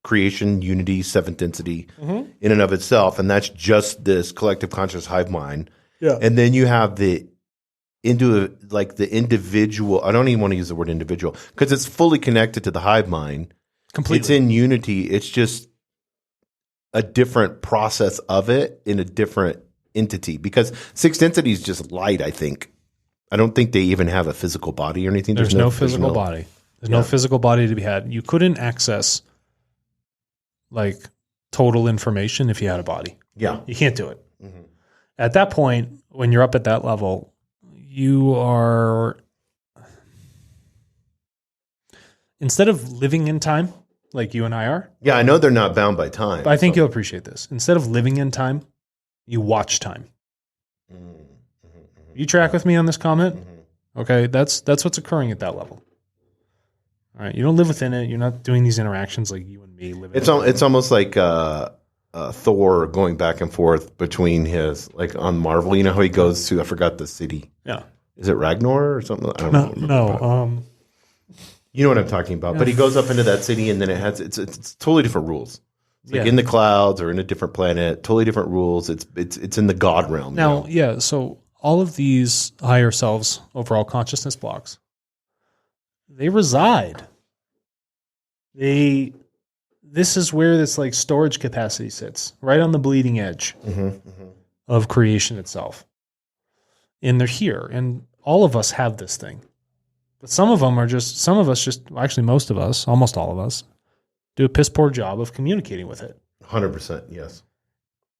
creation, unity, seventh density in and of itself. And that's just this collective conscious hive mind. Yeah. And then you have the individual. I don't even want to use the word individual because it's fully connected to the hive mind. Completely. It's in unity. It's just a different process of it in a different entity, because sixth density is just light, I think. I don't think they even have a physical body or anything. There's no physical body. There's no physical body to be had. You couldn't access like total information if you had a body. Yeah. You can't do it. Mm-hmm. At that point, when you're up at that level, you are, instead of living in time like you and I are. Yeah, I know they're not bound by time. But I think you'll appreciate this. Instead of living in time, you watch time. Mm-hmm. You track with me on this comment? Mm-hmm. Okay, that's what's occurring at that level. All right, you don't live within it. You're not doing these interactions like you and me live. It's almost like Thor going back and forth between his, like on Marvel. You know how he goes to, I forgot the city. Yeah, is it Ragnar or something? I don't know. No. You know what I'm talking about. Yeah. But he goes up into that city, and then it's totally different rules. It's like in the clouds or in a different planet, totally different rules. It's in the God realm. Now, yeah. So all of these higher selves, overall consciousness blocks, they reside. This is where this like storage capacity sits, right on the bleeding edge of creation itself. And they're here, and all of us have this thing. But most of us, almost all of us, do a piss poor job of communicating with it. 100%, yes.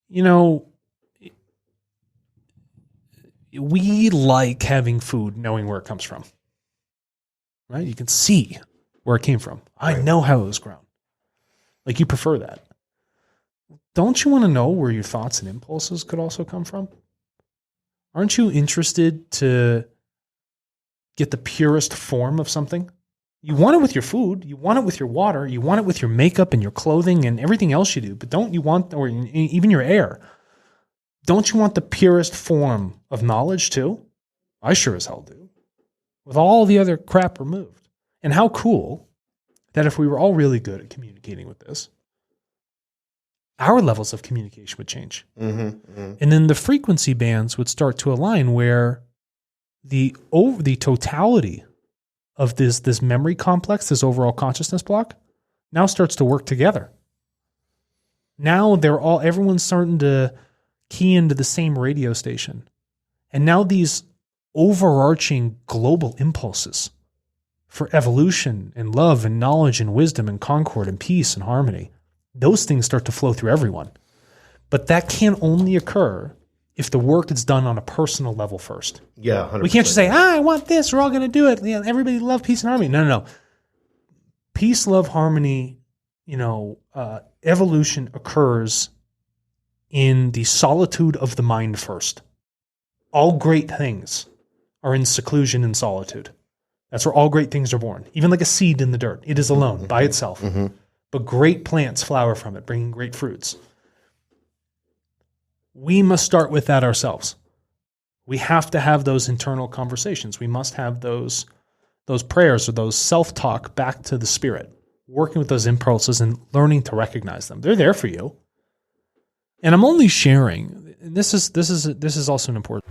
You know, we like having food, knowing where it comes from. Right? You can see where it came from. I know how it was grown. Like, you prefer that. Don't you want to know where your thoughts and impulses could also come from? Aren't you interested to get the purest form of something? You want it with your food. You want it with your water. You want it with your makeup and your clothing and everything else you do. But don't you want, or even your air, don't you want the purest form of knowledge too? I sure as hell do. With all the other crap removed. And how cool that if we were all really good at communicating with this, our levels of communication would change. And then the frequency bands would start to align where the totality of this memory complex, this overall consciousness block, now starts to work together. Now everyone's starting to key into the same radio station. And now these overarching global impulses for evolution and love and knowledge and wisdom and concord and peace and harmony, those things start to flow through everyone. But that can only occur if the work is done on a personal level first. Yeah, 100%. We can't just say, I want this, we're all going to do it. Yeah, everybody love peace and harmony. No. Peace, love, harmony, evolution occurs in the solitude of the mind first. All great things are in seclusion and solitude. That's where all great things are born. Even like a seed in the dirt. It is alone by itself. But great plants flower from it, bringing great fruits. We must start with that ourselves. We have to have those internal conversations. We must have those prayers or those self-talk back to the spirit, working with those impulses and learning to recognize them. They're there for you. And I'm only sharing, and this is also an important.